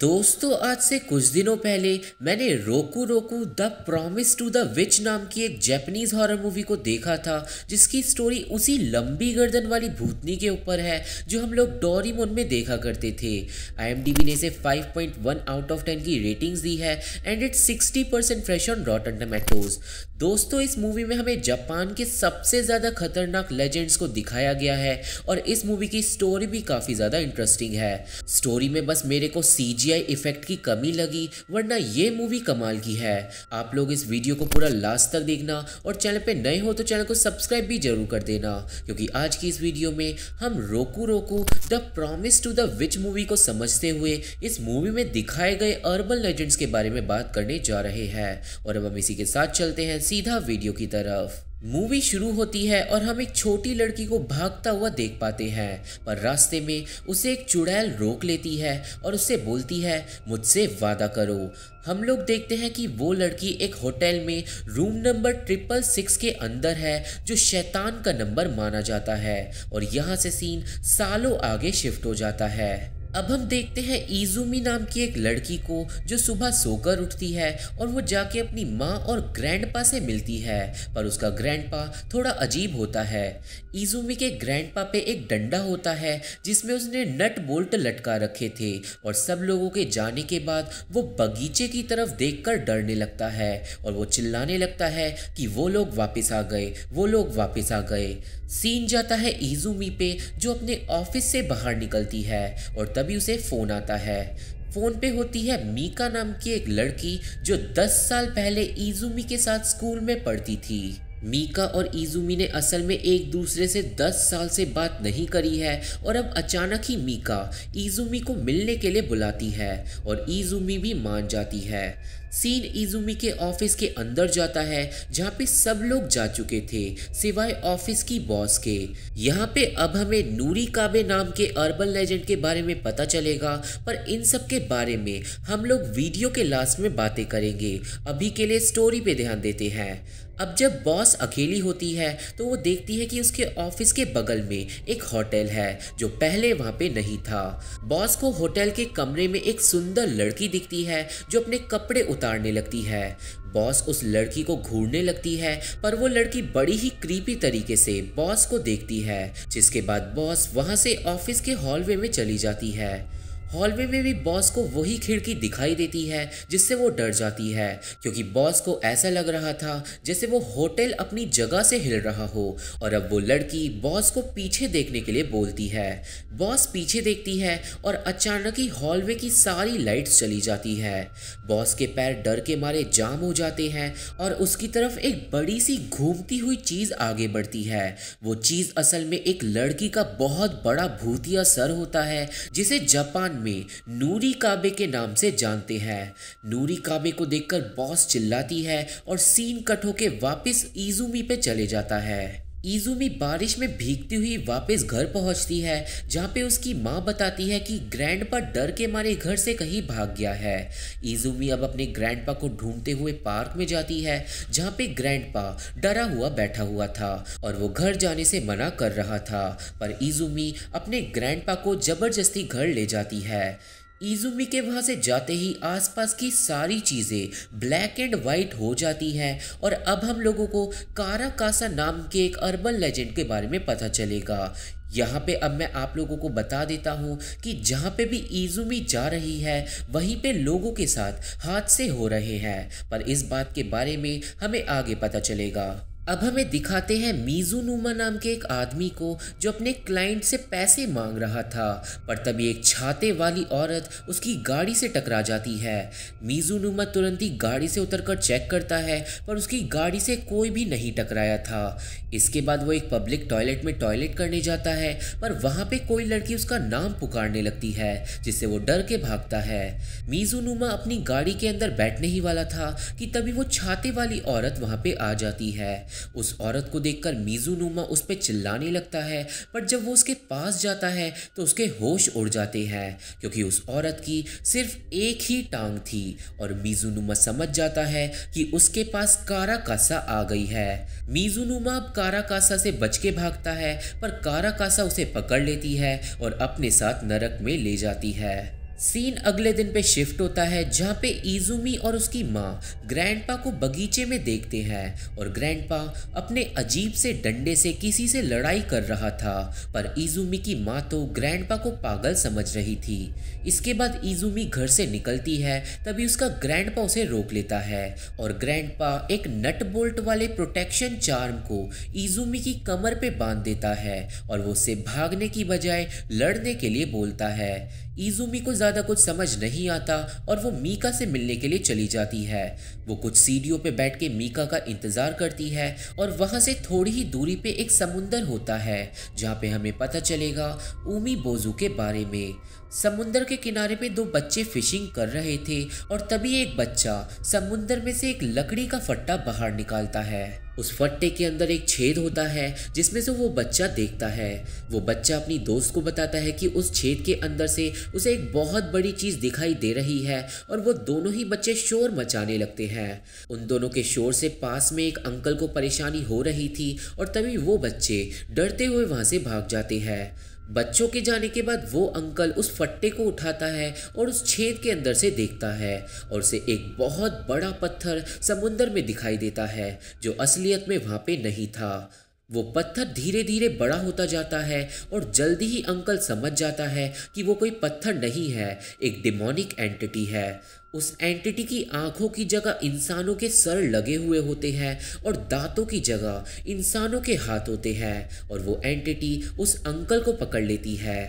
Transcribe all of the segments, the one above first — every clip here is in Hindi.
दोस्तों, आज से कुछ दिनों पहले मैंने Roku Roku the promise to the witch नाम की एक जापानीज हॉरर मूवी को देखा था, जिसकी स्टोरी उसी लंबी गर्दन वाली भूतनी के ऊपर है जो हम लोग डोरेमोन में देखा करते थे। IMDb ने इसे 5.1 आउट ऑफ 10 की रेटिंग्स दी है and it's 60% fresh on रॉटन tomatoes. दोस्तों, इस मूवी में हमें जापान के सबसे ज़्यादा खतरनाक लेजेंड्स को दिखाया गया है और इस मूवी की स्टोरी भी काफ़ी ज़्यादा इंटरेस्टिंग है। स्टोरी में बस मेरे को CGI इफेक्ट की कमी लगी, वरना ये मूवी कमाल की है। आप लोग इस वीडियो को पूरा लास्ट तक देखना और चैनल पे नए हो तो चैनल को सब्सक्राइब भी जरूर कर देना, क्योंकि आज की इस वीडियो में हम Roku Roku the promise to the witch movie को समझते हुए इस मूवी में दिखाए गए अर्बन लेजेंड्स के बारे में बात करने जा रहे हैं। और अब हम इसी के साथ चलते हैं सीधा वीडियो की तरफ। मूवी शुरू होती है और हम एक छोटी लड़की को भागता हुआ देख पाते हैं, पर रास्ते में उसे एक चुड़ैल रोक लेती है और उससे बोलती है, मुझसे वादा करो। हम लोग देखते हैं कि वो लड़की एक होटल में रूम नंबर 666 के अंदर है, जो शैतान का नंबर माना जाता है। और यहाँ से सीन सालों आगे शिफ्ट हो जाता है। अब हम देखते हैं इजुमी नाम की एक लड़की को, जो सुबह सोकर उठती है और वो जाके अपनी माँ और ग्रैंडपा से मिलती है, पर उसका ग्रैंडपा थोड़ा अजीब होता है। इजुमी के ग्रैंडपा पे एक डंडा होता है जिसमें उसने नट बोल्ट लटका रखे थे, और सब लोगों के जाने के बाद वो बगीचे की तरफ देखकर डरने लगता है और वो चिल्लाने लगता है कि वो लोग वापस आ गए, वो लोग वापस आ गए। सीन जाता है इजुमी पे, जो अपने ऑफिस से बाहर निकलती है और तभी उसे फोन आता है। फोन पे होती है मीका नाम की एक लड़की, जो 10 साल पहले इजुमी के साथ स्कूल में पढ़ती थी। मीका और इजुमी ने असल में एक दूसरे से 10 साल से बात नहीं करी है, और अब अचानक ही मीका इजुमी को मिलने के लिए बुलाती है और इजुमी भी मान जाती है। सीन इजुमी के ऑफिस के अंदर जाता है, जहाँ पे सब लोग जा चुके थे सिवाय ऑफिस की बॉस के। यहाँ पे अब हमें नूरी काबे नाम के अर्बन लेजेंड के बारे में पता चलेगा, पर इन सब के बारे में हम लोग वीडियो के लास्ट में बातें करेंगे। अभी के लिए स्टोरी पे ध्यान देते हैं। अब जब बॉस अकेली होती है तो वो देखती है कि उसके ऑफिस के बगल में एक होटल है, जो पहले वहाँ पे नहीं था। बॉस को होटल के कमरे में एक सुंदर लड़की दिखती है, जो अपने कपड़े उतारने लगती है। बॉस उस लड़की को घूरने लगती है, पर वो लड़की बड़ी ही क्रीपी तरीके से बॉस को देखती है, जिसके बाद बॉस वहाँ से ऑफिस के हॉलवे में चली जाती है। हॉलवे में भी बॉस को वही खिड़की दिखाई देती है, जिससे वो डर जाती है, क्योंकि बॉस को ऐसा लग रहा था जैसे वो होटल अपनी जगह से हिल रहा हो। और अब वो लड़की बॉस को पीछे देखने के लिए बोलती है। बॉस पीछे देखती है और अचानक ही हॉलवे की सारी लाइट्स चली जाती है। बॉस के पैर डर के मारे जाम हो जाते हैं और उसकी तरफ एक बड़ी सी घूमती हुई चीज आगे बढ़ती है। वो चीज असल में एक लड़की का बहुत बड़ा भूतिया सर होता है, जिसे जापान में नूरी काबे के नाम से जानते हैं। नूरी काबे को देखकर बॉस चिल्लाती है और सीन कट होके वापस इजुमी पे चले जाता है। इजुमी बारिश में भीगती हुई वापस घर पहुंचती है, जहाँ पे उसकी माँ बताती है कि ग्रैंडपा डर के मारे घर से कहीं भाग गया है। इजुमी अब अपने ग्रैंडपा को ढूंढते हुए पार्क में जाती है, जहाँ पे ग्रैंडपा डरा हुआ बैठा हुआ था और वो घर जाने से मना कर रहा था, पर इजुमी अपने ग्रैंडपा को जबरदस्ती घर ले जाती है। इजुमी के वहाँ से जाते ही आसपास की सारी चीज़ें ब्लैक एंड वाइट हो जाती हैं, और अब हम लोगों को काराकासा नाम के एक अर्बन लेजेंड के बारे में पता चलेगा। यहाँ पे अब मैं आप लोगों को बता देता हूँ कि जहाँ पे भी इजुमी जा रही है, वहीं पे लोगों के साथ हादसे हो रहे हैं, पर इस बात के बारे में हमें आगे पता चलेगा। अब हमें दिखाते हैं मिजुनुमा नाम के एक आदमी को, जो अपने क्लाइंट से पैसे मांग रहा था, पर तभी एक छाते वाली औरत उसकी गाड़ी से टकरा जाती है। मिजुनुमा तुरंत ही गाड़ी से उतरकर चेक करता है, पर उसकी गाड़ी से कोई भी नहीं टकराया था। इसके बाद वो एक पब्लिक टॉयलेट में टॉयलेट करने जाता है, पर वहाँ पे कोई लड़की उसका नाम पुकारने लगती है, जिससे वो डर के भागता है। मिजुनुमा अपनी गाड़ी के अंदर बैठने ही वाला था कि तभी वो छाते वाली औरत वहाँ पे आ जाती है। उस औरत को देखकर मिजुनुमा उस पे चिल्लाने लगता है, पर जब वो उसके पास जाता है तो उसके होश उड़ जाते हैं, क्योंकि उस औरत की सिर्फ एक ही टांग थी और मिजुनुमा समझ जाता है कि उसके पास काराकासा आ गई है। मिजुनुमा अब काराकासा से बच के भागता है, पर काराकासा उसे पकड़ लेती है और अपने साथ नरक में ले जाती है। सीन अगले दिन पे शिफ्ट होता है जहाँ पे इजुमी और उसकी माँ ग्रैंडपा को बगीचे में देखते हैं और ग्रैंडपा अपने अजीब से डंडे से किसी से लड़ाई कर रहा था, पर इजुमी की माँ तो ग्रैंडपा को पागल समझ रही थी। इसके बाद इजुमी घर से निकलती है, तभी उसका ग्रैंडपा उसे रोक लेता है और ग्रैंडपा एक नट बोल्ट वाले प्रोटेक्शन चार्म को इजुमी की कमर पे बांध देता है और वो उससे भागने की बजाय लड़ने के लिए बोलता है। इजुमी को ज़्यादा कुछ समझ नहीं आता और वो मीका से मिलने के लिए चली जाती है। वो कुछ सीढ़ियों पे बैठ के मीका का इंतज़ार करती है और वहाँ से थोड़ी ही दूरी पे एक समुंदर होता है जहाँ पे हमें पता चलेगा उमीबोज़ू के बारे में। समुंदर के किनारे पे दो बच्चे फिशिंग कर रहे थे और तभी एक बच्चा समुंदर में से एक लकड़ी का फट्टा बाहर निकालता है। उस फट्टे के अंदर एक छेद होता है जिसमें से वो बच्चा देखता है। वो बच्चा अपनी दोस्त को बताता है कि उस छेद के अंदर से उसे एक बहुत बड़ी चीज़ दिखाई दे रही है और वो दोनों ही बच्चे शोर मचाने लगते हैं। उन दोनों के शोर से पास में एक अंकल को परेशानी हो रही थी और तभी वो बच्चे डरते हुए वहाँ से भाग जाते हैं। बच्चों के जाने के बाद वो अंकल उस फट्टे को उठाता है और उस छेद के अंदर से देखता है और उसे एक बहुत बड़ा पत्थर समुंदर में दिखाई देता है जो असलियत में वहाँ पे नहीं था। वो पत्थर धीरे धीरे बड़ा होता जाता है और जल्दी ही अंकल समझ जाता है कि वो कोई पत्थर नहीं है, एक डिमोनिक एंटिटी है। उस एंटिटी की आंखों की जगह इंसानों के सर लगे हुए होते हैं और दांतों की जगह इंसानों के हाथ होते हैं और वो एंटिटी उस अंकल को पकड़ लेती है।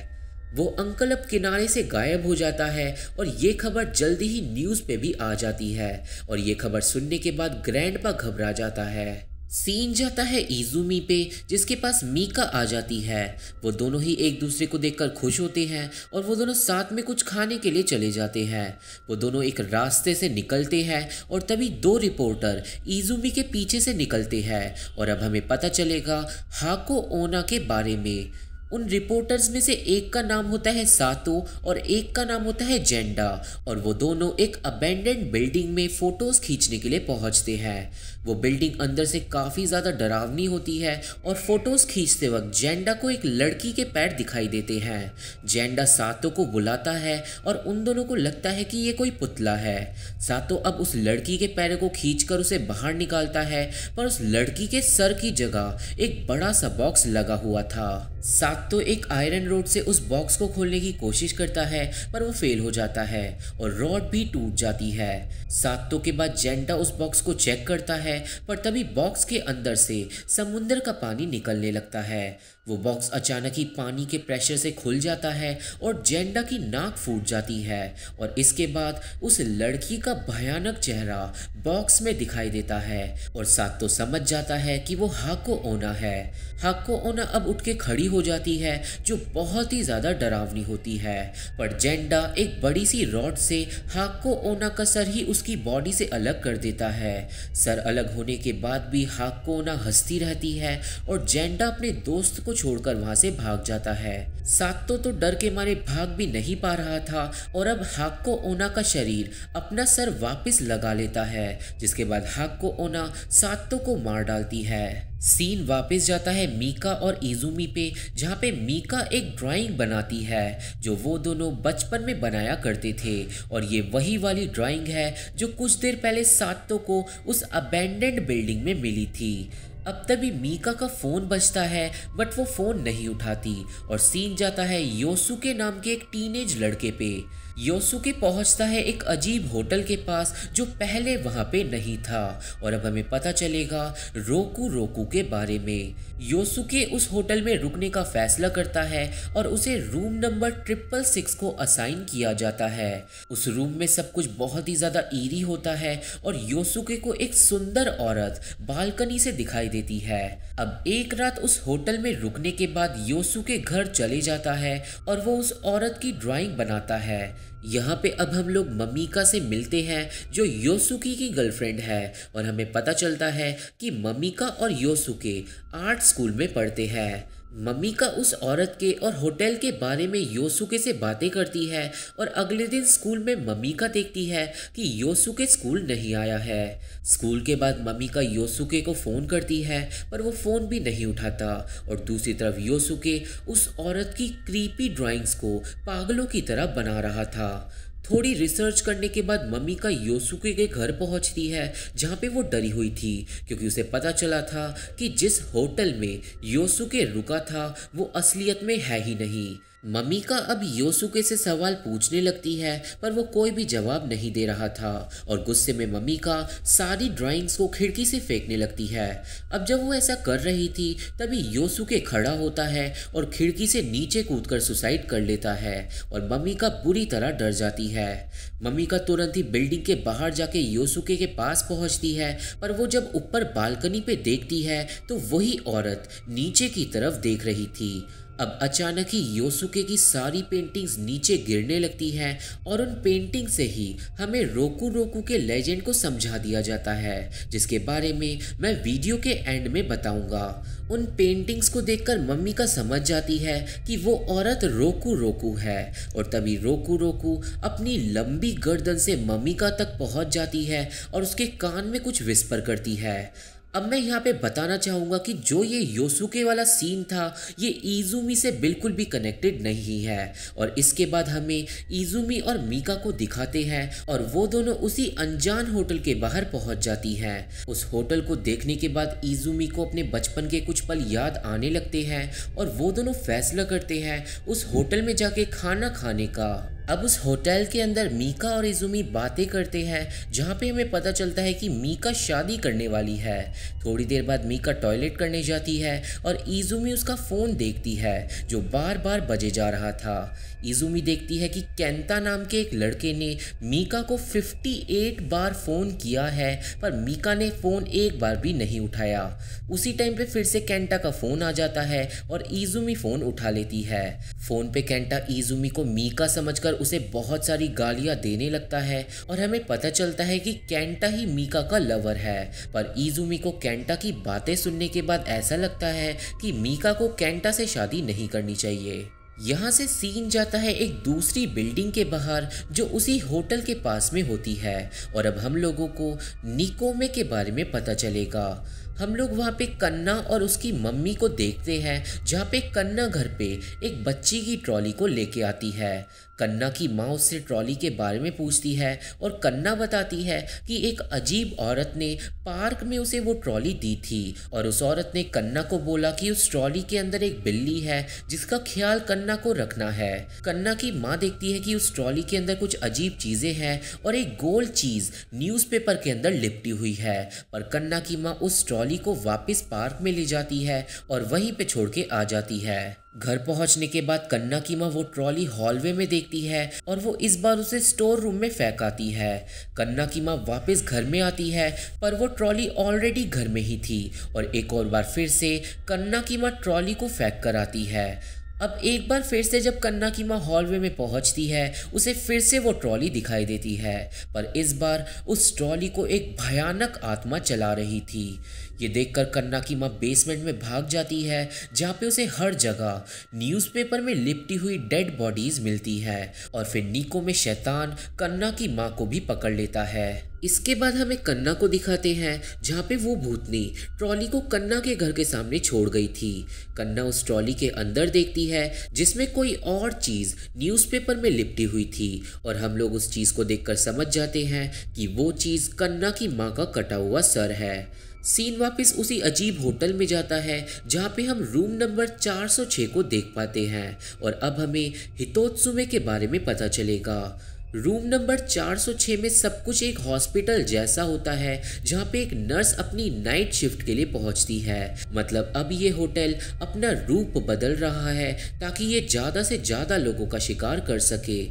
वो अंकल अब किनारे से गायब हो जाता है और ये खबर जल्दी ही न्यूज़ पे भी आ जाती है और ये खबर सुनने के बाद ग्रैंडपा घबरा जाता है। सीन जाता है इजुमी पे जिसके पास मीका आ जाती है। वो दोनों ही एक दूसरे को देखकर खुश होते हैं और वो दोनों साथ में कुछ खाने के लिए चले जाते हैं। वो दोनों एक रास्ते से निकलते हैं और तभी दो रिपोर्टर इजुमी के पीछे से निकलते हैं और अब हमें पता चलेगा हाको ओना के बारे में। उन रिपोर्टर्स में से एक का नाम होता है सातो और एक का नाम होता है जेंडा और वो दोनों एक अबेंडेंड बिल्डिंग में फ़ोटोज़ खींचने के लिए पहुंचते हैं। वो बिल्डिंग अंदर से काफ़ी ज़्यादा डरावनी होती है और फोटोज़ खींचते वक्त जेंडा को एक लड़की के पैर दिखाई देते हैं। जेंडा सातो को बुलाता है और उन दोनों को लगता है कि ये कोई पुतला है। सातो अब उस लड़की के पैर को खींचकर उसे बाहर निकालता है, पर उस लड़की के सर की जगह एक बड़ा सा बॉक्स लगा हुआ था। सातो एक आयरन रोड से उस बॉक्स को खोलने की कोशिश करता है, पर वो फेल हो जाता है और रॉड भी टूट जाती है। सातो के बाद जेंडा उस बॉक्स को चेक करता है, पर तभी बॉक्स के अंदर से समुंदर का पानी निकलने लगता है। वो बॉक्स अचानक ही पानी के प्रेशर से खुल जाता है और जेंडा की नाक फूट जाती है और इसके बाद उस लड़की का भयानक चेहरा बॉक्स में दिखाई देता है और सातो समझ जाता है कि वो हाको ओना है। हाको ओना अब उठ के खड़ी हो जाती है जो बहुत ही ज़्यादा डरावनी होती है, पर जेंडा एक बड़ी सी रॉड से हाको ओना का सर ही उसकी बॉडी से अलग कर देता है। सर अलग होने के बाद भी हाको ओना हंसती रहती है और जेंडा अपने दोस्त को छोड़कर वहां से भाग जाता है। सातो तो डर के मारे भाग भी नहीं पा रहा था और अब हाको ओना का शरीर अपना सर वापस लगा लेता है, जिसके बाद हाको ओना सातो को मार डालती है। सीन वापस जाता है मीका और इजुमी पे, जहाँ पे मीका एक ड्राइंग बनाती है जो वो दोनों बचपन में बनाया करते थे और ये वही वाली ड्राइंग है जो कुछ देर पहले सातो को उस अबेंडेंड बिल्डिंग में मिली थी। अब तभी मीका का फ़ोन बजता है, बट वो फ़ोन नहीं उठाती और सीन जाता है योसुके नाम के एक टीनेज लड़के पे। योसुके पहुंचता है एक अजीब होटल के पास जो पहले वहां पे नहीं था और अब हमें पता चलेगा रोकू रोकू के बारे में। योसुके उस होटल में रुकने का फैसला करता है और उसे रूम नंबर 666 को असाइन किया जाता है। उस रूम में सब कुछ बहुत ही ज़्यादा ईरी होता है और योसुके को एक सुंदर औरत बालकनी से दिखाई देती है। अब एक रात उस होटल में रुकने के बाद योसुके घर चले जाता है और वो उस औरत की ड्राइंग बनाता है। यहाँ पे अब हम लोग ममीका से मिलते हैं जो योसुके की गर्लफ्रेंड है और हमें पता चलता है कि ममीका और योसुके आर्ट स्कूल में पढ़ते हैं। मम्मी का उस औरत के और होटल के बारे में योसुके से बातें करती है और अगले दिन स्कूल में मम्मी का देखती है कि योसुके स्कूल नहीं आया है। स्कूल के बाद मम्मी का योसुके को फ़ोन करती है पर वो फ़ोन भी नहीं उठाता और दूसरी तरफ योसुके उस औरत की क्रीपी ड्राइंग्स को पागलों की तरह बना रहा था। थोड़ी रिसर्च करने के बाद मम्मी का योसुके के घर पहुंचती है जहां पे वो डरी हुई थी क्योंकि उसे पता चला था कि जिस होटल में योसुके रुका था वो असलियत में है ही नहीं। मम्मी का अब योसुके से सवाल पूछने लगती है पर वो कोई भी जवाब नहीं दे रहा था और गुस्से में मम्मी का सारी ड्राइंग्स को खिड़की से फेंकने लगती है। अब जब वो ऐसा कर रही थी तभी योसुके खड़ा होता है और खिड़की से नीचे कूदकर सुसाइड कर लेता है और मम्मी का बुरी तरह डर जाती है। मम्मी का तुरंत ही बिल्डिंग के बाहर जाके योसुके के पास पहुंचती है पर वो जब ऊपर बालकनी पे देखती है तो वही औरत नीचे की तरफ देख रही थी। अब अचानक ही योसुके की सारी पेंटिंग्स नीचे गिरने लगती हैं और उन पेंटिंग से ही हमें रोकू रोकू के लेजेंड को समझा दिया जाता है जिसके बारे में मैं वीडियो के एंड में बताऊंगा। उन पेंटिंग्स को देखकर मम्मी का समझ जाती है कि वो औरत रोकू रोकू है और तभी रोकू रोकू अपनी लंबी गर्दन से मम्मी का तक पहुंच जाती है और उसके कान में कुछ विस्पर करती है। अब मैं यहाँ पे बताना चाहूँगा कि जो ये योसुके वाला सीन था ये इज़ुमी से बिल्कुल भी कनेक्टेड नहीं है और इसके बाद हमें इज़ुमी और मीका को दिखाते हैं और वो दोनों उसी अनजान होटल के बाहर पहुँच जाती हैं। उस होटल को देखने के बाद इज़ुमी को अपने बचपन के कुछ पल याद आने लगते हैं और वो दोनों फैसला करते हैं उस होटल में जाके खाना खाने का। अब उस होटल के अंदर मीका और इज़ुमी बातें करते हैं जहाँ पे हमें पता चलता है कि मीका शादी करने वाली है। थोड़ी देर बाद मीका टॉयलेट करने जाती है और इज़ुमी उसका फ़ोन देखती है जो बार बार बजे जा रहा था। इज़ुमी देखती है कि केंता नाम के एक लड़के ने मीका को 58 बार फ़ोन किया है पर मीका ने फ़ोन एक बार भी नहीं उठाया। उसी टाइम पे फिर से केंटा का फ़ोन आ जाता है और इज़ुमी फ़ोन उठा लेती है। फ़ोन पे केंटा इज़ुमी को मीका समझकर उसे बहुत सारी गालियां देने लगता है और हमें पता चलता है कि केंटा ही मीका का लवर है। पर इज़ुमी को केंटा की बातें सुनने के बाद ऐसा लगता है कि मीका को केंटा से शादी नहीं करनी चाहिए। यहाँ से सीन जाता है एक दूसरी बिल्डिंग के बाहर जो उसी होटल के पास में होती है और अब हम लोगों को निकोमे के बारे में पता चलेगा। हम लोग वहाँ पे कन्ना और उसकी मम्मी को देखते हैं जहाँ पे कन्ना घर पे एक बच्ची की ट्रॉली को लेके आती है। कन्ना की माँ उससे ट्रॉली के बारे में पूछती है और कन्ना बताती है कि एक अजीब औरत ने पार्क में उसे वो ट्रॉली दी थी और उस औरत ने कन्ना को बोला कि उस ट्रॉली के अंदर एक बिल्ली है जिसका ख्याल कन्ना को रखना है। कन्ना की माँ देखती है कि उस ट्रॉली के अंदर कुछ अजीब चीज़ें हैं और एक गोल चीज़ न्यूज़पेपर के अंदर लिपटी हुई है पर कन्ना की माँ उस ट्रॉली को वापस पार्क में ले जाती है और वहीं पे छोड़ के आ जाती है। घर पहुंचने के बाद कन्ना की माँ वो ट्रॉली हॉलवे में देखती है और वो इस बार उसे स्टोर रूम में फेंक आती है। कन्ना की माँ वापस घर में आती है पर वो ट्रॉली ऑलरेडी घर में ही थी और एक और बार फिर से कन्ना की माँ ट्रॉली को फेंक कर आती है। अब एक बार फिर से जब कन्ना की माँ हॉलवे में पहुंचती है उसे फिर से वो ट्रॉली दिखाई देती है पर इस बार उस ट्रॉली को एक भयानक आत्मा चला रही थी। ये देखकर कन्ना की माँ बेसमेंट में भाग जाती है जहाँ पे उसे हर जगह न्यूज़पेपर में लिपटी हुई डेड बॉडीज मिलती है और फिर निकोमे शैतान कन्ना की माँ को भी पकड़ लेता है। इसके बाद हमें कन्ना को दिखाते हैं जहाँ पे वो भूतनी ट्रॉली को कन्ना के घर के सामने छोड़ गई थी। कन्ना उस ट्रॉली के अंदर देखती है जिसमें कोई और चीज़ न्यूज़पेपर में लिपटी हुई थी और हम लोग उस चीज़ को देखकर समझ जाते हैं कि वो चीज़ कन्ना की माँ का कटा हुआ सर है। सीन वापस उसी अजीब होटल में जाता है जहाँ पे हम रूम नंबर 406 को देख पाते हैं और अब हमें हितोत्सुमे के बारे में पता चलेगा। रूम नंबर 406 में सब कुछ एक हॉस्पिटल जैसा होता है जहाँ पे एक नर्स अपनी नाइट शिफ्ट के लिए पहुँचती है। मतलब अब ये होटल अपना रूप बदल रहा है ताकि ये ज़्यादा से ज़्यादा लोगों का शिकार कर सके।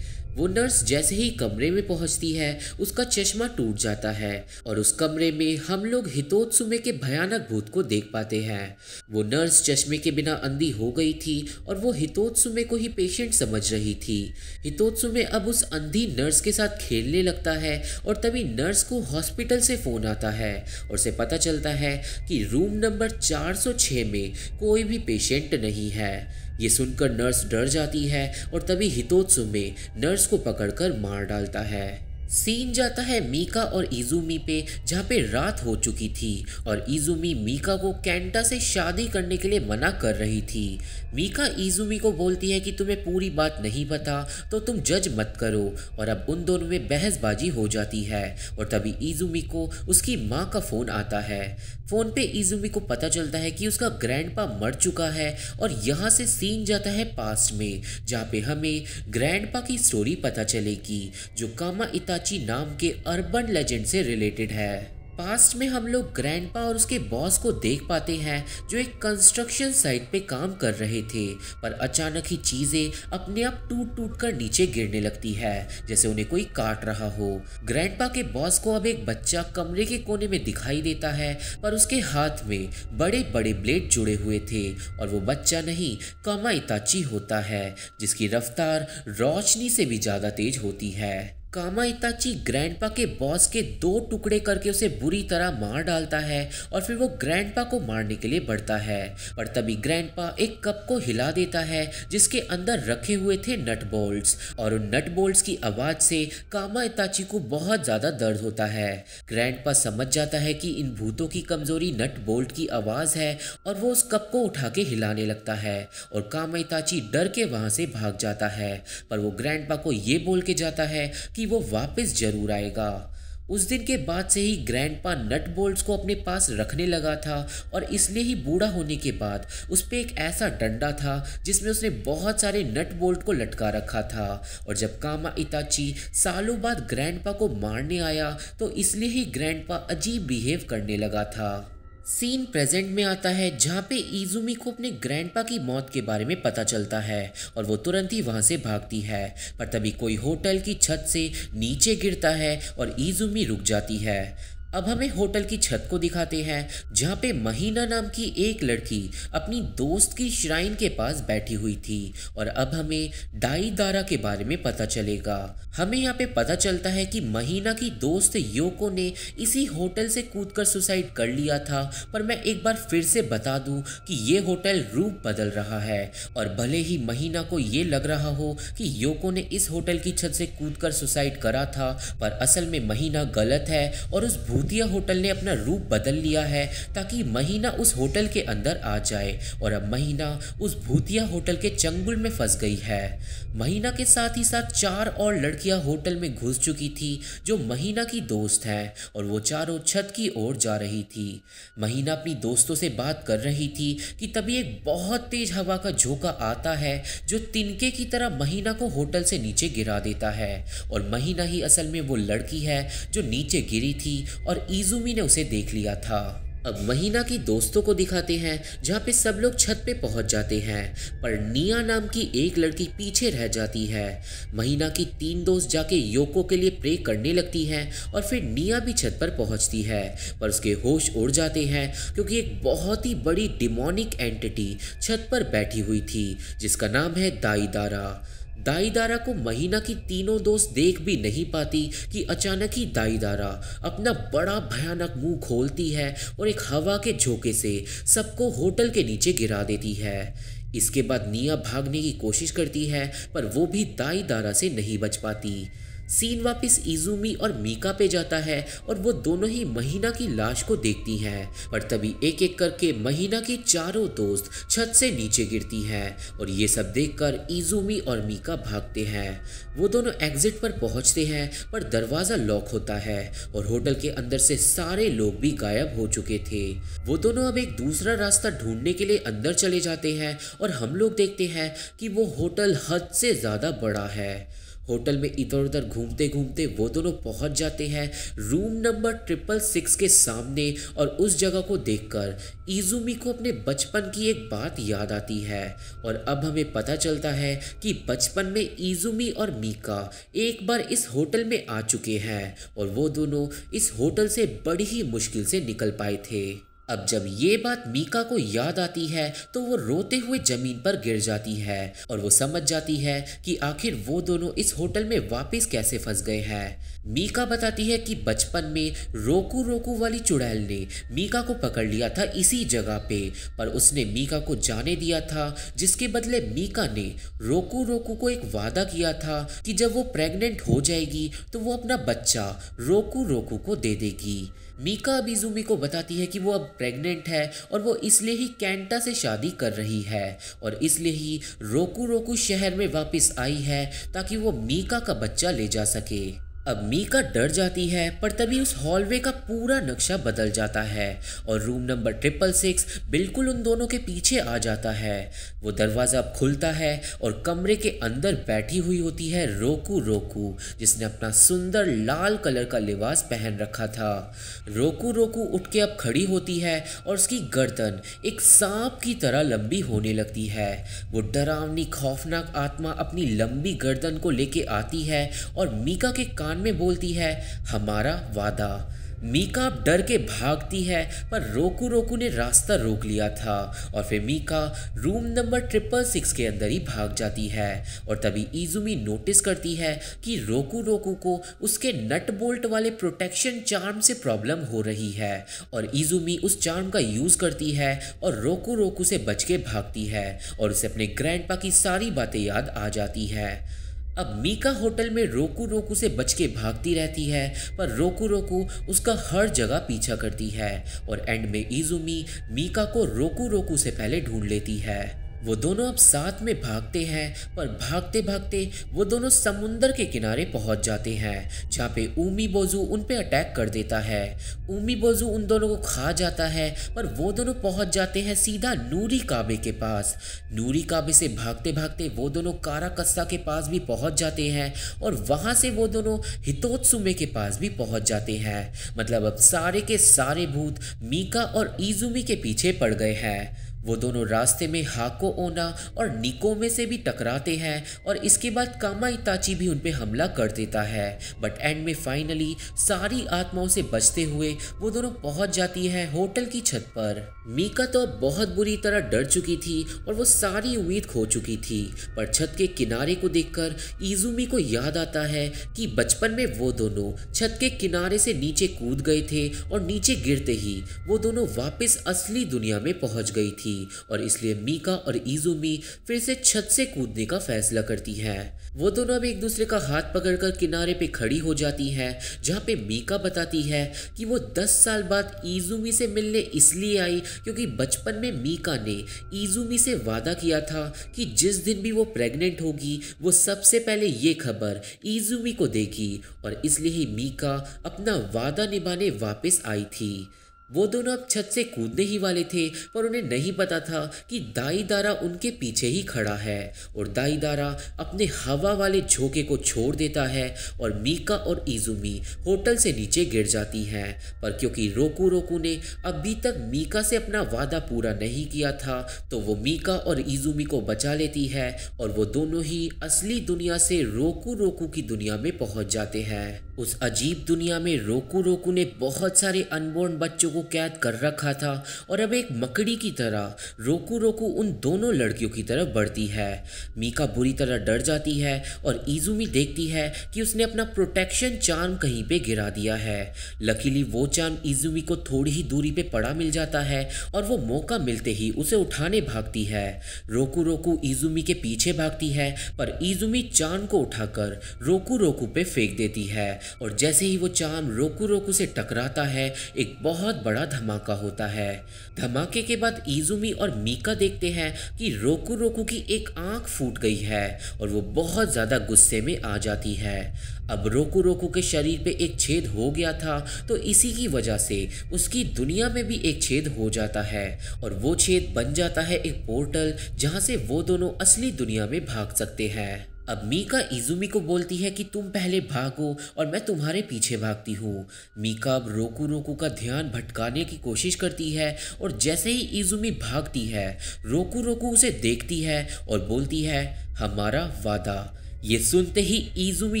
वो नर्स जैसे ही कमरे में पहुंचती है उसका चश्मा टूट जाता है और उस कमरे में हम लोग हितोत्सुमे के भयानक भूत को देख पाते हैं। वो नर्स चश्मे के बिना अंधी हो गई थी और वो हितोत्सुमे को ही पेशेंट समझ रही थी। हितोत्सुमे अब उस अंधी नर्स के साथ खेलने लगता है और तभी नर्स को हॉस्पिटल से फोन आता है और उसे पता चलता है कि रूम नंबर 406 में कोई भी पेशेंट नहीं है। ये सुनकर नर्स डर जाती है और तभी हितोत्सुमे नर्स को पकड़कर मार डालता है। सीन जाता है मीका और इजुमी पे, जहाँ पे रात हो चुकी थी और इजुमी मीका को केंटा से शादी करने के लिए मना कर रही थी। मीका इजुमी को बोलती है कि तुम्हें पूरी बात नहीं पता तो तुम जज मत करो और अब उन दोनों में बहसबाजी हो जाती है और तभी इजुमी को उसकी माँ का फ़ोन आता है। फ़ोन पे इजुमी को पता चलता है कि उसका ग्रैंडपा मर चुका है और यहाँ से सीन जाता है पास्ट में, जहाँ पे हमें ग्रैंडपा की स्टोरी पता चलेगी जो कामा इताची नाम के अर्बन लेजेंड से रिलेटेड है। पास्ट में हम लोग ग्रैंडपा और उसके बॉस को देख पाते हैं जो एक कंस्ट्रक्शन साइट पे काम कर रहे थे, पर अचानक ही चीजें अपने आप टूट टूट कर नीचे गिरने लगती है जैसे उन्हें कोई काट रहा हो। ग्रैंडपा के बॉस को अब एक बच्चा कमरे के कोने में दिखाई देता है, पर उसके हाथ में बड़े बड़े ब्लेड जुड़े हुए थे और वो बच्चा नहीं कामा इताची होता है जिसकी रफ्तार रोशनी से भी ज्यादा तेज होती है। कामा इताची ग्रैंडपा के बॉस के 2 टुकड़े करके उसे बुरी तरह मार डालता है और फिर वो ग्रैंडपा को मारने के लिए बढ़ता है, पर तभी ग्रैंडपा एक कप को हिला देता है जिसके अंदर रखे हुए थे नट बोल्ट्स और उन नट बोल्ट्स की आवाज से कामा इताची को बहुत ज्यादा दर्द होता है। ग्रैंडपा समझ जाता है कि इन भूतों की कमजोरी नट बोल्ट की आवाज है और वो उस कप को उठा के हिलाने लगता है और कामा इताची डर के वहां से भाग जाता है, पर वो ग्रैंडपा को ये बोल के जाता है कि वो वापस जरूर आएगा। उस दिन के बाद से ही ग्रैंडपा नट बोल्ट्स को अपने पास रखने लगा था और इसलिए ही बूढ़ा होने के बाद उस पे एक ऐसा डंडा था जिसमें उसने बहुत सारे नट बोल्ट को लटका रखा था। और जब कामा इताची सालों बाद ग्रैंडपा को मारने आया तो इसलिए ही ग्रैंडपा अजीब बिहेव करने लगा था। सीन प्रेजेंट में आता है जहाँ पे इजुमी को अपने ग्रैंडपा की मौत के बारे में पता चलता है और वो तुरंत ही वहाँ से भागती है, पर तभी कोई होटल की छत से नीचे गिरता है और इजुमी रुक जाती है। अब हमें होटल की छत को दिखाते हैं जहाँ पे महीना नाम की एक लड़की अपनी दोस्त की श्राइन के पास बैठी हुई थी और अब हमें दाई दारा के बारे में पता चलेगा। हमें यहाँ पे पता चलता है कि महीना की दोस्त योको ने इसी होटल से कूदकर सुसाइड कर लिया था, पर मैं एक बार फिर से बता दूं कि ये होटल रूप बदल रहा है और भले ही महीना को ये लग रहा हो कि योको ने इस होटल की छत से कूदकर सुसाइड करा था, पर असल में महीना गलत है और उस भूतिया होटल ने अपना रूप बदल लिया है ताकि महीना उस होटल के अंदर आ जाए और अब महीना उस भूतिया होटल के चंगुल में फंस गई है। महीना के साथ ही साथ 4 और लड़कियां होटल में घुस चुकी थी जो महीना की दोस्त हैं और वो चारों छत की ओर जा रही थी। महीना अपनी दोस्तों से बात कर रही थी कि तभी एक बहुत तेज हवा का झोंका आता है जो तिनके की तरह महीना को होटल से नीचे गिरा देता है और महीना ही असल में वो लड़की है जो नीचे गिरी थी और इजुमी ने उसे देख लिया था। अब महीना की दोस्तों को दिखाते हैं जहाँ पे सब लोग छत पे पहुंच जाते हैं, पर निया नाम की एक लड़की पीछे रह जाती है। महीना की 3 दोस्त जाके योको के लिए प्रे करने लगती हैं और फिर निया भी छत पर पहुंचती है, पर उसके होश उड़ जाते हैं क्योंकि एक बहुत ही बड़ी डिमोनिक एंटिटी छत पर बैठी हुई थी जिसका नाम है दाई दारा। दाई दारा को महीना की तीनों दोस्त देख भी नहीं पाती कि अचानक ही दाई दारा अपना बड़ा भयानक मुंह खोलती है और एक हवा के झोंके से सबको होटल के नीचे गिरा देती है। इसके बाद निया भागने की कोशिश करती है पर वो भी दाई दारा से नहीं बच पाती। सीन वापस इजुमी और मीका पे जाता है और वो दोनों ही महीना की लाश को देखती हैं, पर तभी एक एक करके महीना की चारों दोस्त छत से नीचे गिरती हैं और ये सब देखकर इजुमी और मीका भागते हैं। वो दोनों एग्जिट पर पहुंचते हैं पर दरवाज़ा लॉक होता है और होटल के अंदर से सारे लोग भी गायब हो चुके थे। वो दोनों अब एक दूसरा रास्ता ढूंढने के लिए अंदर चले जाते हैं और हम लोग देखते हैं कि वो होटल हद से ज़्यादा बड़ा है। होटल में इधर उधर घूमते घूमते वो दोनों पहुंच जाते हैं रूम नंबर 666 के सामने और उस जगह को देखकर इजुमी को अपने बचपन की एक बात याद आती है और अब हमें पता चलता है कि बचपन में इजुमी और मीका एक बार इस होटल में आ चुके हैं और वो दोनों इस होटल से बड़ी ही मुश्किल से निकल पाए थे। अब जब ये बात मीका को याद आती है तो वो रोते हुए जमीन पर गिर जाती है और वो समझ जाती है कि आखिर वो दोनों इस होटल में वापस कैसे फंस गए हैं। मीका बताती है कि बचपन में रोकू रोकू वाली चुड़ैल ने मीका को पकड़ लिया था इसी जगह पे, पर उसने मीका को जाने दिया था, जिसके बदले मीका ने रोकू रोकू को एक वादा किया था कि जब वो प्रेग्नेंट हो जाएगी तो वो अपना बच्चा रोकू रोकू को दे देगी। मीका अब इजुमी को बताती है कि वो अब प्रेग्नेंट है और वो इसलिए ही कैंटा से शादी कर रही है और इसलिए ही रोकू रोकू शहर में वापस आई है ताकि वो मीका का बच्चा ले जा सके। अब मीका डर जाती है, पर तभी उस हॉलवे का पूरा नक्शा बदल जाता है और रूम नंबर 666 बिल्कुल उन दोनों के पीछे आ जाता है। वो दरवाज़ा खुलता है और कमरे के अंदर बैठी हुई होती है रोकू रोकू, जिसने अपना सुंदर लाल कलर का लिबास पहन रखा था। रोकू रोकू उठ के अब खड़ी होती है और उसकी गर्दन एक सांप की तरह लंबी होने लगती है। वो डरावनी खौफनाक आत्मा अपनी लंबी गर्दन को लेके आती है और मीका के कान में बोलती है, हमारा वादा। मीका अब डर के भागती है, पर रोकू रोकू ने रास्ता रोक लिया था और फिर मीका रूम नंबर 666 के अंदर ही भाग जाती है और तभी इजुमी नोटिस करती है कि रोकू रोकू को उसके नट बोल्ट वाले प्रोटेक्शन चार्म से प्रॉब्लम हो रही है और इजुमी उस चार्म का यूज करती है और रोकू रोकू से बच के भागती है और उसे अपने ग्रैंडपा की सारी बातें याद आ जाती है। अब मीका होटल में रोकू रोकू से बच के भागती रहती है, पर रोकू रोकू उसका हर जगह पीछा करती है और एंड में इजुमी मीका को रोकू रोकू से पहले ढूंढ लेती है। वो दोनों अब साथ में भागते हैं, पर भागते भागते वो दोनों समुंदर के किनारे पहुंच जाते हैं जहाँ पे उमीबोजू उन पे अटैक कर देता है। उमीबोजू उन दोनों को खा जाता है, पर वो दोनों पहुंच जाते हैं सीधा नूरी काबे के पास। नूरी काबे से भागते भागते वो दोनों काराकस्सा के पास भी पहुंच जाते हैं और वहां से वो दोनों हितोत्सुमे के पास भी पहुंच जाते हैं। मतलब अब सारे के सारे भूत मीका और इजुमी के पीछे पड़ गए हैं। वो दोनों रास्ते में हाको ओना और निकोमे से भी टकराते हैं और इसके बाद कामा इताची भी उन पे हमला कर देता है, बट एंड में फाइनली सारी आत्माओं से बचते हुए वो दोनों पहुंच जाती है होटल की छत पर। मीका तो अब बहुत बुरी तरह डर चुकी थी और वो सारी उम्मीद खो चुकी थी, पर छत के किनारे को देखकर इजुमी को याद आता है कि बचपन में वो दोनों छत के किनारे से नीचे कूद गए थे और नीचे गिरते ही वो दोनों वापस असली दुनिया में पहुंच गई थी और इसलिए मीका और इजुमी फिर से छत से कूदने का फैसला करती हैं। वो दोनों अब एक दूसरे का हाथ पकड़कर किनारे पे खड़ी हो जाती हैं, जहाँ पे मीका बताती है कि वो 10 साल बाद इजुमी से मिलने इसलिए आई क्योंकि बचपन में मीका ने इजुमी से वादा किया था कि जिस दिन भी वो प्रेग्नेंट होगी वो सबसे पहले ये खबर इजुमी को देगी और इसलिए ही मीका अपना वादा निभाने वापस आई थी। वो दोनों अब छत से कूदने ही वाले थे, पर उन्हें नहीं पता था कि दाईदारा उनके पीछे ही खड़ा है और दाईदारा अपने हवा वाले झोंके को छोड़ देता है और मीका और इजुमी होटल से नीचे गिर जाती हैं। पर क्योंकि रोकू रोकू ने अभी तक मीका से अपना वादा पूरा नहीं किया था, तो वो मीका और इजुमी को बचा लेती है और वो दोनों ही असली दुनिया से रोकू रोकू की दुनिया में पहुंच जाते हैं। उस अजीब दुनिया में रोकू रोकू ने बहुत सारे अनबोर्न बच्चों को कैद कर रखा था और अब एक मकड़ी की तरह रोकू रोकू उन दोनों लड़कियों की तरफ बढ़ती है। मीका बुरी तरह डर जाती है और इजुमी देखती है कि उसने अपना प्रोटेक्शन चार्म कहीं पे गिरा दिया है। लकीली वो चार्म इजुमी को थोड़ी ही दूरी पे पड़ा मिल जाता है और वो मौका मिलते ही उसे उठाने भागती है। रोकू रोकू इजुमी के पीछे भागती है, पर इजुमी चार्म को उठाकर रोकू रोकू पे फेंक देती है और जैसे ही वो चार्म रोकू रोकू से टकराता है एक बहुत बड़ा धमाका होता है। धमाके के बाद इजुमी और मीका देखते हैं कि रोकू रोकू की एक आंख फूट गई है और वो बहुत ज्यादा गुस्से में आ जाती है। अब रोकू रोकू के शरीर पे एक छेद हो गया था, तो इसी की वजह से उसकी दुनिया में भी एक छेद हो जाता है और वो छेद बन जाता है एक पोर्टल, जहां से वो दोनों असली दुनिया में भाग सकते हैं। अब मीका इजुमी को बोलती है कि तुम पहले भागो और मैं तुम्हारे पीछे भागती हूँ। मीका अब रोकू रोकू का ध्यान भटकाने की कोशिश करती है और जैसे ही इजुमी भागती है रोकू रोकू उसे देखती है और बोलती है हमारा वादा। ये सुनते ही इजुमी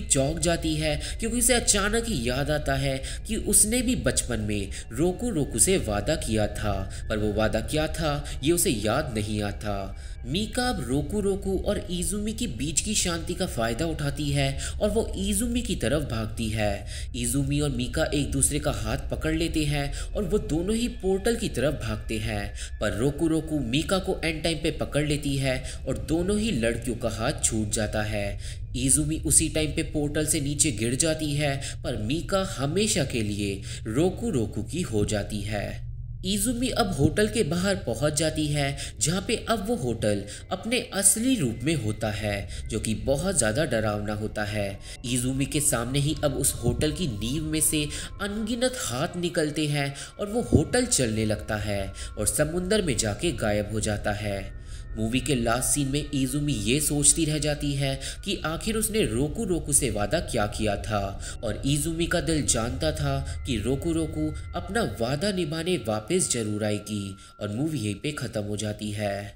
चौंक जाती है क्योंकि उसे अचानक ही याद आता है कि उसने भी बचपन में रोकू रोकू से वादा किया था, पर वो वादा क्या था ये उसे याद नहीं आता। मीका अब रोकू रोकू और इजुमी के बीच की शांति का फायदा उठाती है और वो इजुमी की तरफ भागती है। इजुमी और मीका एक दूसरे का हाथ पकड़ लेते हैं और वो दोनों ही पोर्टल की तरफ भागते हैं, पर रोकू रोकू मीका को एंड टाइम पे पकड़ लेती है और दोनों ही लड़कियों का हाथ छूट जाता है। इजुमी उसी टाइम पे पोर्टल से नीचे गिर जाती है, पर मीका हमेशा के लिए रोकू रोकू की हो जाती है। इजुमी अब होटल के बाहर पहुंच जाती है जहां पे अब वो होटल अपने असली रूप में होता है जो कि बहुत ज़्यादा डरावना होता है। इजुमी के सामने ही अब उस होटल की नींव में से अनगिनत हाथ निकलते हैं और वो होटल चलने लगता है और समुंदर में जाके गायब हो जाता है। मूवी के लास्ट सीन में इजुमी ये सोचती रह जाती है कि आखिर उसने रोकू रोकू से वादा क्या किया था, और इजुमी का दिल जानता था कि रोकू रोकू अपना वादा निभाने वापस जरूर आएगी, और मूवी यहीं पे ख़त्म हो जाती है।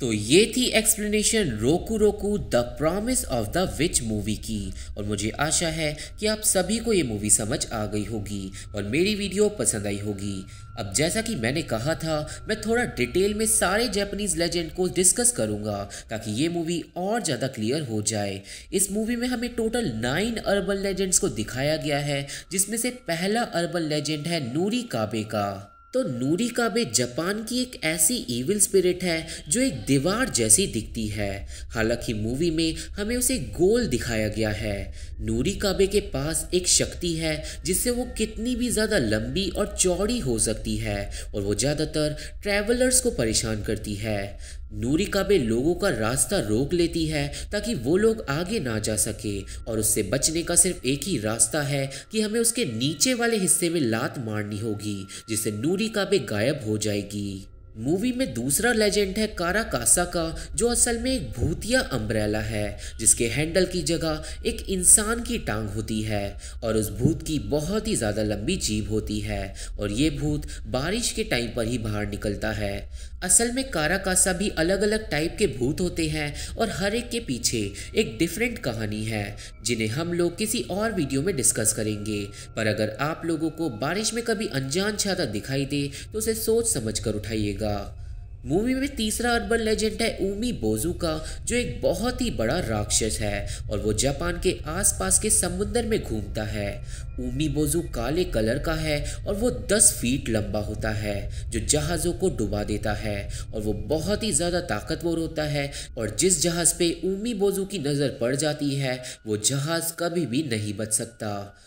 तो ये थी explanation Roku Roku the promise of the witch movie की, और मुझे आशा है कि आप सभी को ये मूवी समझ आ गई होगी और मेरी वीडियो पसंद आई होगी। अब जैसा कि मैंने कहा था, मैं थोड़ा डिटेल में सारे जापानीज़ लेजेंड को डिस्कस करूंगा ताकि ये मूवी और ज़्यादा क्लियर हो जाए। इस मूवी में हमें टोटल 9 अर्बन लेजेंड्स को दिखाया गया है, जिसमें से पहला अर्बन लेजेंड है नूरी काबे का। तो नूरी काबे जापान की एक ऐसी इविल स्पिरिट है जो एक दीवार जैसी दिखती है। हालांकि मूवी में हमें उसे गोल दिखाया गया है। नूरी काबे के पास एक शक्ति है जिससे वो कितनी भी ज़्यादा लंबी और चौड़ी हो सकती है और वो ज़्यादातर ट्रैवलर्स को परेशान करती है। नूरी काबे लोगों का रास्ता रोक लेती है ताकि वो लोग आगे ना जा सके, और उससे बचने का सिर्फ एक ही रास्ता है कि हमें उसके नीचे वाले हिस्से में लात मारनी होगी, जिससे नूरी काबे गायब हो जाएगी। मूवी में दूसरा लेजेंड है काराकासा का, जो असल में एक भूतिया अम्ब्रेला है जिसके हैंडल की जगह एक इंसान की टांग होती है, और उस भूत की बहुत ही ज़्यादा लंबी जीभ होती है और ये भूत बारिश के टाइम पर ही बाहर निकलता है। असल में काराकासा भी अलग अलग टाइप के भूत होते हैं और हर एक के पीछे एक डिफरेंट कहानी है, जिन्हें हम लोग किसी और वीडियो में डिस्कस करेंगे। पर अगर आप लोगों को बारिश में कभी अनजान छाता दिखाई दे तो उसे सोच समझ कर उठाइएगा। मूवी में तीसरा अर्बन लेजेंड है उमी बोजू का, जो एक बहुत ही बड़ा राक्षस है और वो जापान के आसपास के समुंदर में घूमता है। उमी बोजू काले कलर का है और वो 10 फीट लंबा होता है, जो जहाज़ों को डुबा देता है, और वो बहुत ही ज़्यादा ताकतवर होता है, और जिस जहाज़ पे उमी बोजू की नज़र पड़ जाती है वो जहाज़ कभी भी नहीं बच सकता।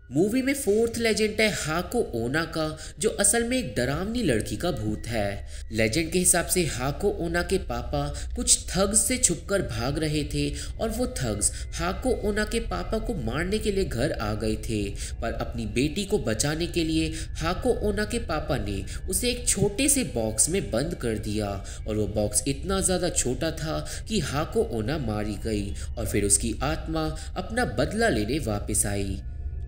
मूवी में फोर्थ लेजेंड है हाको ओना का, जो असल में एक डरावनी लड़की का भूत है। लेजेंड के हिसाब से हाको ओना के पापा कुछ थग्स से छुपकर भाग रहे थे और वो थग्स हाको ओना के पापा को मारने के लिए घर आ गए थे, पर अपनी बेटी को बचाने के लिए हाको ओना के पापा ने उसे एक छोटे से बॉक्स में बंद कर दिया, और वो बॉक्स इतना ज़्यादा छोटा था कि हाको ओना मारी गई और फिर उसकी आत्मा अपना बदला लेने वापस आई।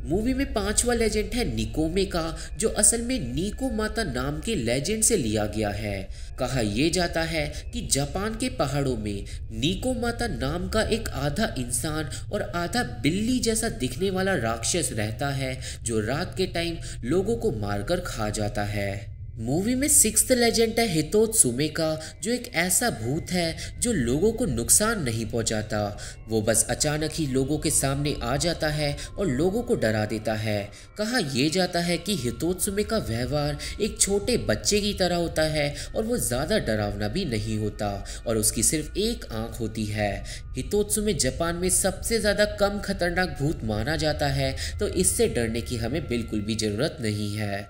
मूवी में पांचवा लेजेंड है निकोमे का, जो असल में नीको माता नाम के लेजेंड से लिया गया है। कहा यह जाता है कि जापान के पहाड़ों में नीको माता नाम का एक आधा इंसान और आधा बिल्ली जैसा दिखने वाला राक्षस रहता है, जो रात के टाइम लोगों को मारकर खा जाता है। मूवी में सिक्स्थ लेजेंड है हितोत्सुमे का, जो एक ऐसा भूत है जो लोगों को नुकसान नहीं पहुंचाता। वो बस अचानक ही लोगों के सामने आ जाता है और लोगों को डरा देता है। कहा यह जाता है कि हितोत्सुमे का व्यवहार एक छोटे बच्चे की तरह होता है और वो ज़्यादा डरावना भी नहीं होता, और उसकी सिर्फ एक आंख होती है। हितोत्सुमे जापान में सबसे ज़्यादा कम खतरनाक भूत माना जाता है, तो इससे डरने की हमें बिल्कुल भी ज़रूरत नहीं है।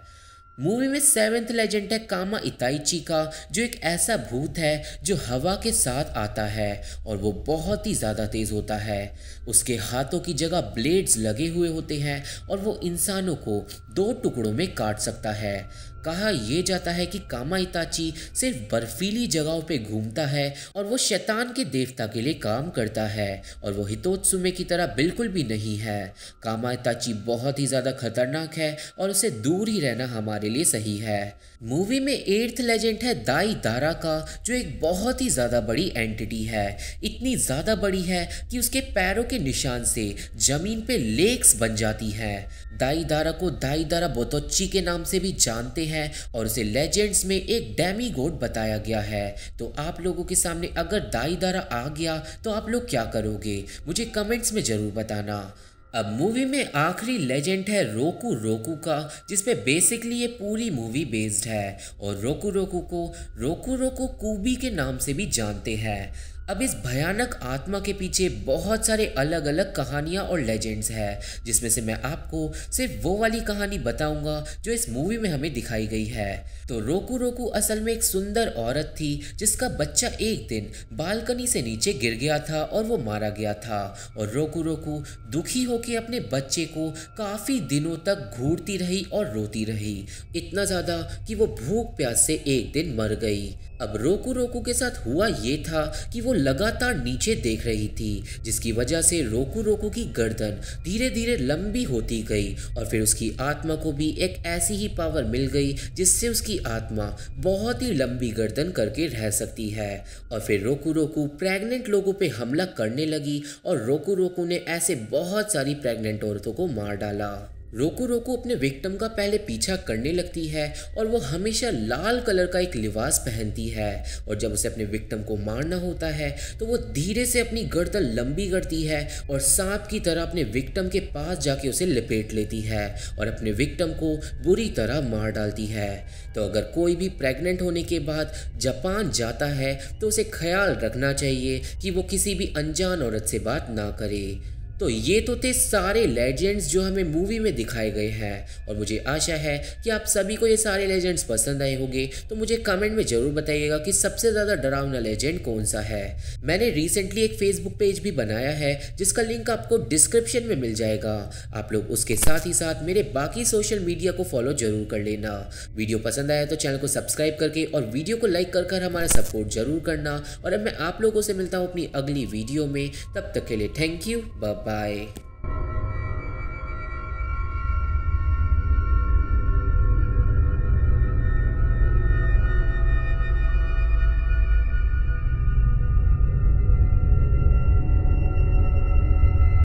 मूवी में सेवेंथ लेजेंड है कामा इताइची का, जो एक ऐसा भूत है जो हवा के साथ आता है और वो बहुत ही ज़्यादा तेज़ होता है। उसके हाथों की जगह ब्लेड्स लगे हुए होते हैं और वो इंसानों को 2 टुकड़ों में काट सकता है। कहा यह जाता है कि कामा इताची सिर्फ बर्फीली जगहों पे घूमता है और वो शैतान के देवता के लिए काम करता है और वो हितोत्सुमे की तरह बिल्कुल भी नहीं है। कामा इताची बहुत ही ज़्यादा खतरनाक है और उसे दूर ही रहना हमारे लिए सही है। मूवी में 8th लेजेंड है दाई दारा का, जो एक बहुत ही ज़्यादा बड़ी एंटिटी है। इतनी ज़्यादा बड़ी है कि उसके पैरों के निशान से ज़मीन पे लेक्स बन जाती हैं। दाई दारा को दाई दारा बोतोच्ची के नाम से भी जानते हैं और उसे लेजेंड्स में एक डेमी गॉड बताया गया है। तो आप लोगों के सामने अगर दाई दारा आ गया तो आप लोग क्या करोगे, मुझे कमेंट्स में ज़रूर बताना। अब मूवी में आखिरी लेजेंड है रोकू रोकू का, जिसपे बेसिकली ये पूरी मूवी बेस्ड है और रोकू रोकू कूबी के नाम से भी जानते हैं। अब इस भयानक आत्मा के पीछे बहुत सारे अलग अलग कहानियाँ और लेजेंड्स हैं, जिसमें से मैं आपको सिर्फ वो वाली कहानी बताऊंगा जो इस मूवी में हमें दिखाई गई है। तो रोकू रोकू असल में एक सुंदर औरत थी जिसका बच्चा एक दिन बालकनी से नीचे गिर गया था और वो मारा गया था और रोकू रोकू दुखी होकर अपने बच्चे को काफ़ी दिनों तक घूरती रही और रोती रही, इतना ज़्यादा कि वो भूख प्यास से एक दिन मर गई। अब रोकू रोकू के साथ हुआ ये था कि वो लगातार नीचे देख रही थी, जिसकी वजह से रोकू रोकू की गर्दन धीरे धीरे लंबी होती गई और फिर उसकी आत्मा को भी एक ऐसी ही पावर मिल गई जिससे उसकी आत्मा बहुत ही लंबी गर्दन करके रह सकती है। और फिर रोकू रोकू प्रेग्नेंट लोगों पे हमला करने लगी और रोकू रोकू ने ऐसे बहुत सारी प्रेग्नेंट औरतों को मार डाला। रोकू रोकू अपने विक्टिम का पहले पीछा करने लगती है और वो हमेशा लाल कलर का एक लिबास पहनती है और जब उसे अपने विक्टिम को मारना होता है तो वो धीरे से अपनी गर्दन लंबी करती है और सांप की तरह अपने विक्टिम के पास जाके उसे लपेट लेती है और अपने विक्टिम को बुरी तरह मार डालती है। तो अगर कोई भी प्रेग्नेंट होने के बाद जापान जाता है तो उसे ख्याल रखना चाहिए कि वो किसी भी अनजान औरत से बात ना करे। तो ये तो थे सारे लेजेंड्स जो हमें मूवी में दिखाए गए हैं और मुझे आशा है कि आप सभी को ये सारे लेजेंड्स पसंद आए होंगे। तो मुझे कमेंट में ज़रूर बताइएगा कि सबसे ज़्यादा डरावना लेजेंड कौन सा है। मैंने रिसेंटली एक फेसबुक पेज भी बनाया है जिसका लिंक आपको डिस्क्रिप्शन में मिल जाएगा। आप लोग उसके साथ ही साथ मेरे बाकी सोशल मीडिया को फॉलो जरूर कर लेना। वीडियो पसंद आया तो चैनल को सब्सक्राइब करके और वीडियो को लाइक कर हमारा सपोर्ट जरूर करना। और अब मैं आप लोगों से मिलता हूँ अपनी अगली वीडियो में, तब तक के लिए थैंक यू, बाय बाय।